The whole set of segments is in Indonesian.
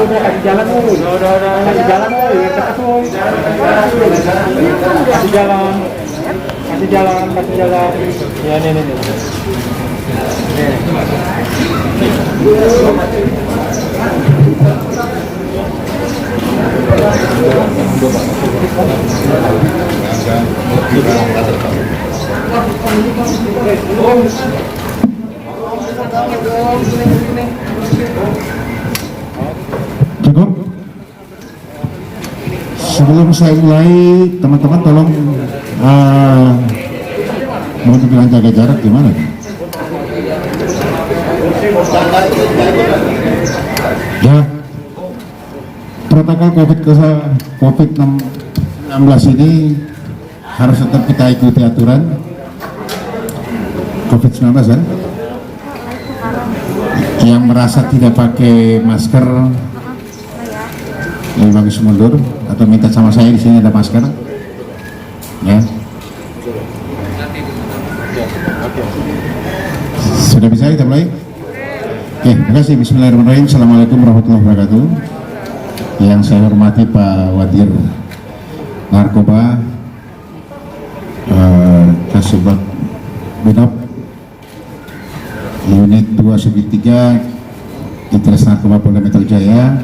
udah kasih jalan woi. Kasih jalan woi, tekas woi. Kasih jalan. Kasih jalan, kasih jalan. Ya nih. Cukup. Sebelum saya mulai, teman-teman tolong mau dibilang jaga jarak gimana? Ya, protokol COVID-19 ini harus tetap kita ikuti aturan COVID-19 kan? Yang merasa tidak pakai masker lebih bagus mundur atau minta sama saya, di sini ada masker ya. Sudah bisa kita mulai? Oke, terima kasih. Bismillahirrahmanirrahim. Assalamualaikum warahmatullahi wabarakatuh. Yang saya hormati Pak Wadir Narkoba, Kasubag Binop Unit 2/3 Ditres Narkoba Polda Metro Jaya,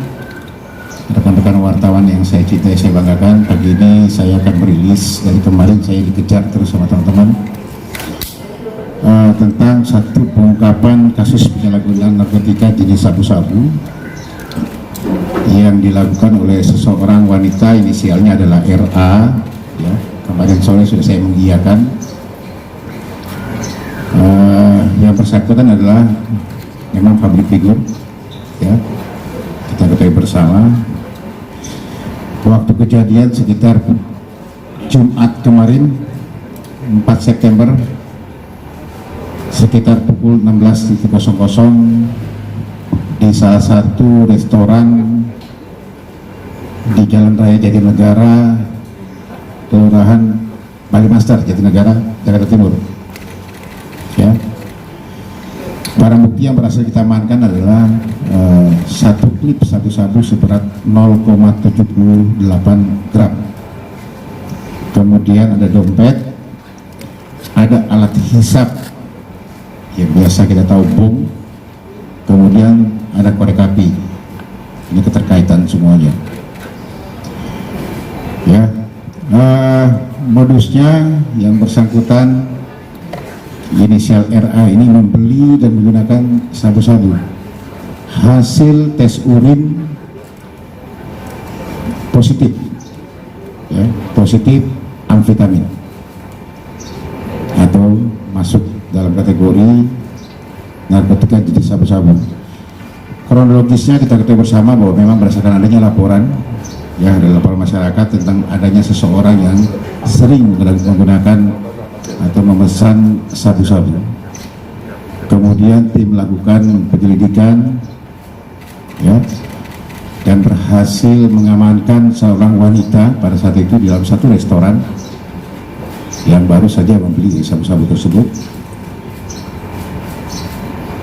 rekan-rekan wartawan yang saya cintai, saya banggakan. Pagi ini saya akan merilis, dari kemarin saya dikejar terus sama teman-teman tentang satu pengungkapan kasus penyalahgunaan narkotika jenis sabu-sabu yang dilakukan oleh seseorang wanita, inisialnya adalah RA ya. Kemarin sore sudah saya mengiyakan. Yang bersangkutan adalah memang public figure ya, kita ketahui bersama. Waktu kejadian sekitar Jumat kemarin 4 September sekitar pukul 16.00 di salah satu restoran di Jalan Raya Jatinegara, Kelurahan Balimaster, Jatinegara, Jakarta Timur ya. Barang bukti yang berhasil kita amankan adalah satu klip sabu-sabu seberat 0,78 gram. Kemudian ada dompet, ada alat hisap yang biasa kita tahu bom, kemudian ada korek api. Ini keterkaitan semuanya ya. Modusnya yang bersangkutan inisial RA ini membeli dan menggunakan sabu-sabu. Hasil tes urin positif ya, positif amfetamin atau masuk dalam kategori narkotika jenis sabu-sabu. Kronologisnya kita ketahui bersama bahwa memang berdasarkan adanya laporan ya, ada laporan masyarakat tentang adanya seseorang yang sering menggunakan atau memesan sabu-sabu. Kemudian tim melakukan penyelidikan ya, dan berhasil mengamankan seorang wanita pada saat itu di dalam satu restoran yang baru saja membeli sabu-sabu tersebut.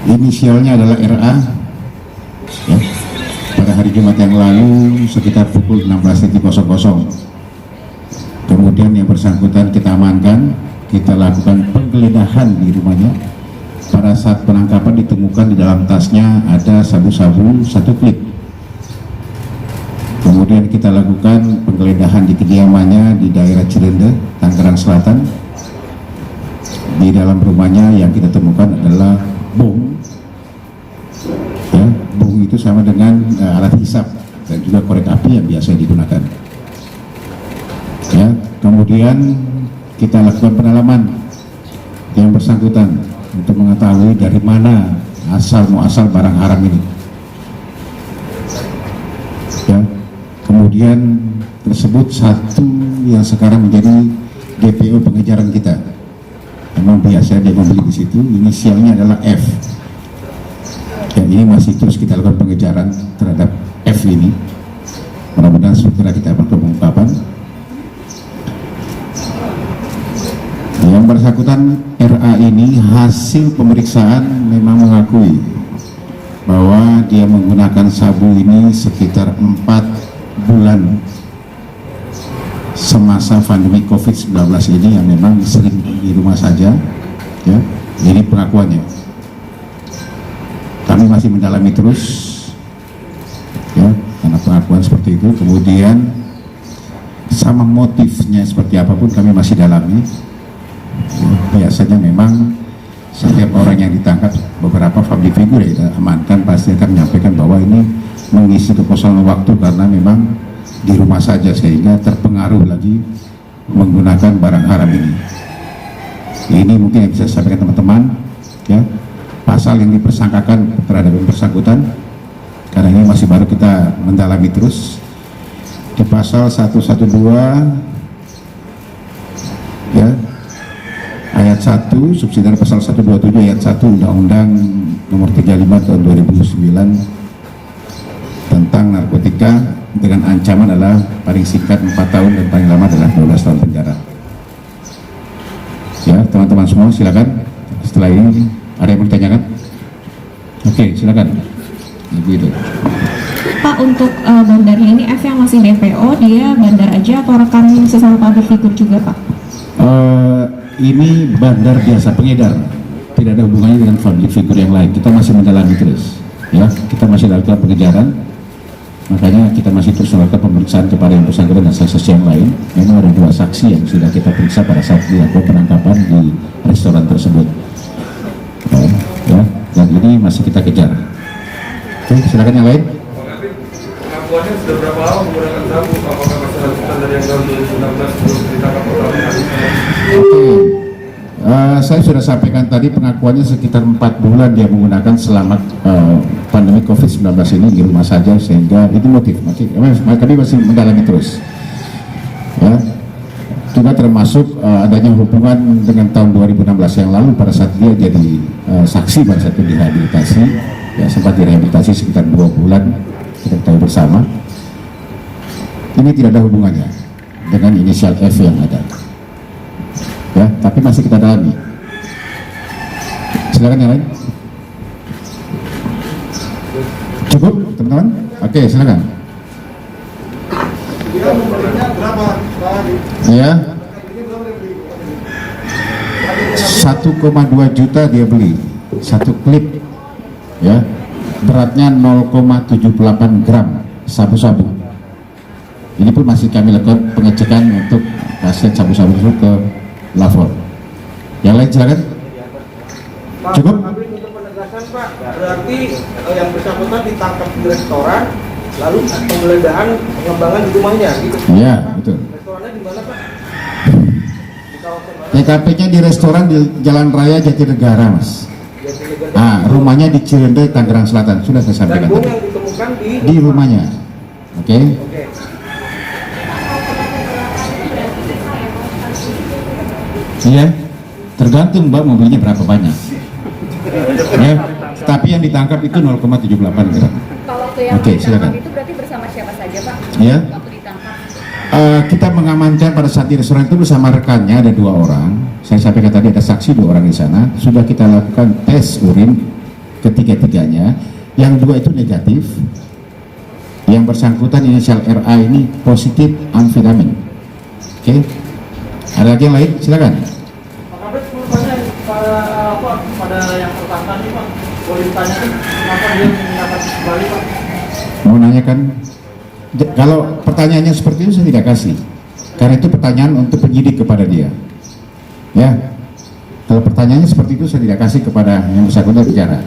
Inisialnya adalah RA ya. Pada hari Jumat yang lalu sekitar pukul 16.00 kemudian yang bersangkutan kita amankan, kita lakukan penggeledahan di rumahnya. Pada saat penangkapan ditemukan di dalam tasnya ada sabu-sabu satu klip. Kemudian kita lakukan penggeledahan di kediamannya di daerah Cirende, Tangerang Selatan. Di dalam rumahnya yang kita temukan adalah bong ya, bong itu sama dengan alat hisap dan juga korek api yang biasa digunakan ya. Kemudian kita lakukan pendalaman yang bersangkutan untuk mengetahui dari mana asal muasal barang haram ini ya. Kemudian tersebut satu yang sekarang menjadi DPO pengejaran kita. Memang biasa dia membeli di situ, inisialnya adalah F. Ya, ini masih terus kita lakukan pengejaran terhadap F ini. Mudah-mudahan segera kita dapat pengungkapan. Yang bersangkutan RA ini hasil pemeriksaan memang mengakui bahwa dia menggunakan sabu ini sekitar 4 bulan semasa pandemi COVID-19 ini, yang memang sering di rumah saja, ya. Ini pengakuannya. Kami masih mendalami terus, ya, karena pengakuan seperti itu. Kemudian sama motifnya seperti apapun kami masih dalami. Biasanya memang setiap orang yang ditangkap, beberapa public figure yang kita amankan pasti akan menyampaikan bahwa ini mengisi kekosongan waktu karena memang di rumah saja, sehingga terpengaruh lagi menggunakan barang haram ini. Ini mungkin yang bisa saya sampaikan teman-teman, ya. Pasal yang dipersangkakan terhadap yang bersangkutan, karena ini masih baru kita mendalami terus, di pasal 112 ya, ayat 1 subsidiar pasal 127 ayat 1 Undang-Undang nomor 35 tahun 2009 tentang narkotika, dengan ancaman adalah paling singkat 4 tahun dan paling lama adalah 12 tahun penjara. Ya, teman-teman semua silakan. Setelah ini ada yang mau ditanyakan? Oke, silakan. Begitu. Pak, untuk bandarnya ini F yang masih DPO, dia bandar aja atau rekan sesama public figure juga, Pak? Ini bandar biasa, pengedar, tidak ada hubungannya dengan public figure yang lain. Kita masih mendalami terus, ya. Kita masih lakukan pengejaran, makanya kita masih terus melakukan pemeriksaan kepada yang bersangkutan dan saksi yang lain. Memang ada 2 saksi yang sudah kita periksa pada saat dilakukan penangkapan di restoran tersebut, ya. Dan ini masih kita kejar. Oke, silakan yang lain. Pengakuannya sudah berapa lama menggunakan sabu? Apakah masih lanjutan dari yang tahun 2016 sebelum ditangkap pertama kali? Oke, saya sudah sampaikan tadi pengakuannya sekitar 4 bulan dia menggunakan selama pandemi COVID-19 ini di rumah saja, sehingga itu motif. Kami masih mendalami terus. Ya, juga termasuk adanya hubungan dengan tahun 2016 yang lalu pada saat dia jadi saksi pada saat itu direhabilitasi, ya, sempat direhabilitasi sekitar 2 bulan, kita tahu bersama. Ini tidak ada hubungannya dengan inisial F yang ada, ya, tapi masih kita dalami. Silakan yang lain. Cukup teman-teman? Oke, silakan. Ya, 1,2 juta dia beli satu klip, ya, beratnya 0,78 gram sabu-sabu. Ini pun masih kami lakukan pengecekan untuk kaset sabu-sabu itu ke lapor. Yang lain silakan. Cukup? Untuk penegasan, Pak, berarti yang bersangkutan ditangkap di restoran, lalu penggeledahan pengembangan di rumahnya, gitu? Iya, betul. Restorannya di mana, Pak? Di kawasan mana? TKP-nya di restoran di Jalan Raya Jatinegara, Mas. Jatinegara. Ah, rumahnya di Cirende, Tangerang Selatan. Sudah saya Dan sampaikan bom tadi. yang ditemukan Di rumahnya. Oke. Oke. Iya. Tergantung Mbak mau belinya berapa banyak. Ya, tapi yang ditangkap itu 0,78 gram. Kalau waktu yang Oke, ditangkap silakan. itu berarti bersama siapa saja, Pak? Ya. Waktu ditangkap. Kita mengamankan pada saat di restoran itu bersama rekannya ada 2 orang. Saya sampaikan tadi ada saksi 2 orang di sana. Sudah kita lakukan tes urin ketiga-tiganya. Yang 2 itu negatif. Yang bersangkutan inisial RA ini positif amfetamin. Oke. Ada lagi yang lain? Silakan. Pak Kabit, pada yang pertama nih, Pak, boleh ditanya kenapa dia mendapat kembali, Pak? Mau nanyakan, kalau pertanyaannya seperti itu saya tidak kasih, karena itu pertanyaan untuk penyidik kepada dia, ya. Kalau pertanyaannya seperti itu saya tidak kasih kepada yang bersangkutan bicara.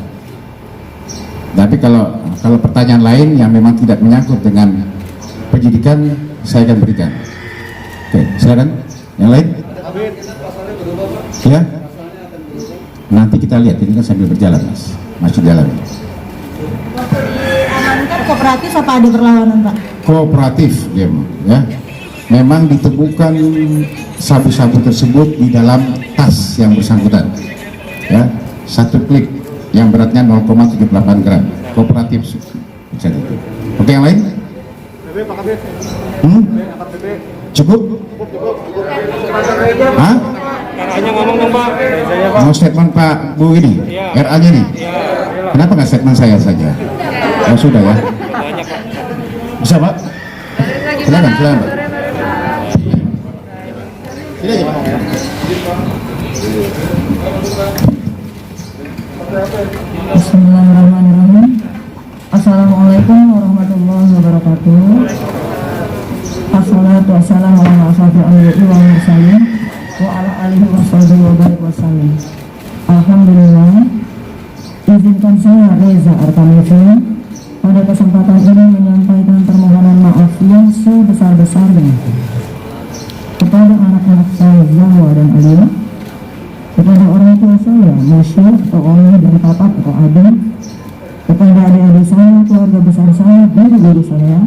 Tapi kalau pertanyaan lain yang memang tidak menyangkut dengan penyidikan, saya akan berikan. Oke, silakan. Yang lain? Ya. Nanti kita lihat, ini kan sambil berjalan, Mas. Masih jalan. Waktu diamankan kooperatif apa ada perlawanan, Pak? Kooperatif dia, ya. Memang ditemukan sabu-sabu tersebut di dalam tas yang bersangkutan, ya, satu klip yang beratnya 0,78 gram. Kooperatif bisa itu. Oke, yang lain? Cukup? Hah? RA-nya ngomong dong Pak. Mau statement Pak Bu ini, RA-nya nih. Kenapa nggak statement saya saja? Oh sudah ya. Banyak Pak. Bisa Pak? Silakan, silakan Pak. Sini aja Pak. Bismillahirrahmanirrahim. Assalamualaikum warahmatullahi wabarakatuh. Assalatu wassalamu ala asyrafil anbiya'i wal mursalin wa ala alihi washabihi wa barik wasallam. Alhamdulillah, izinkan saya Reza Artamevia pada kesempatan ini menyampaikan permohonan maaf yang sebesar-besarnya kepada anak-anak saya Zahwa dan Alia, kepada orang tua saya Masya atau Oli dan Papa atau Adi, kepada adik-adik saya, keluarga besar saya, guru-guru saya,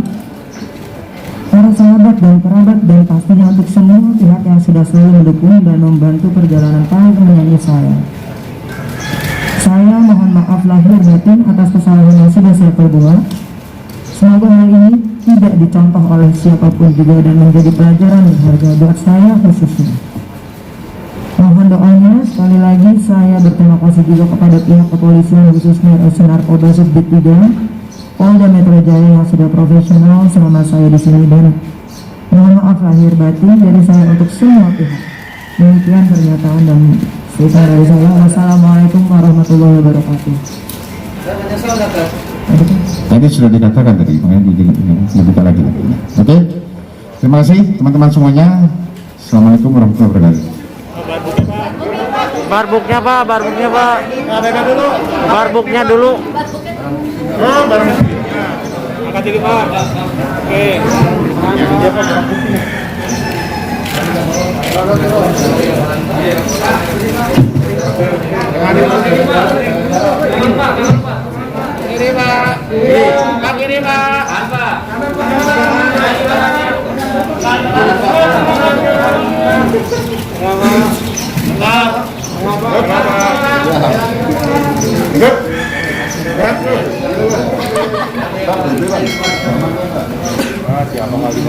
para sahabat dan kerabat, dan pastinya untuk semua pihak yang sudah selalu mendukung dan membantu perjalanan para penyanyi saya. Saya mohon maaf lahir batin atas kesalahan yang sudah saya perbuat. Semoga hal ini tidak dicontoh oleh siapapun juga dan menjadi pelajaran berharga buat saya khususnya. Mohon doanya. Sekali lagi saya berterima kasih juga kepada pihak kepolisian khususnya Reskrim Narkoba Subdit 3 Polda Metro Jaya yang sudah profesional selama saya di sini, dan mohon maaf lahir batin dari saya untuk semua pihak. Demikian pernyataan dan cerita dari saya. Wassalamualaikum warahmatullahi wabarakatuh. Tadi sudah dikatakan tadi, makanya dibuka lagi. Oke, terima kasih teman-teman semuanya. Assalamualaikum warahmatullahi wabarakatuh. Barbuknya Pak, barbuknya Pak. Barbuknya dulu. Angkat dulu Pak. Oke. Kiri Pak. Kiri Pak. Siapa kali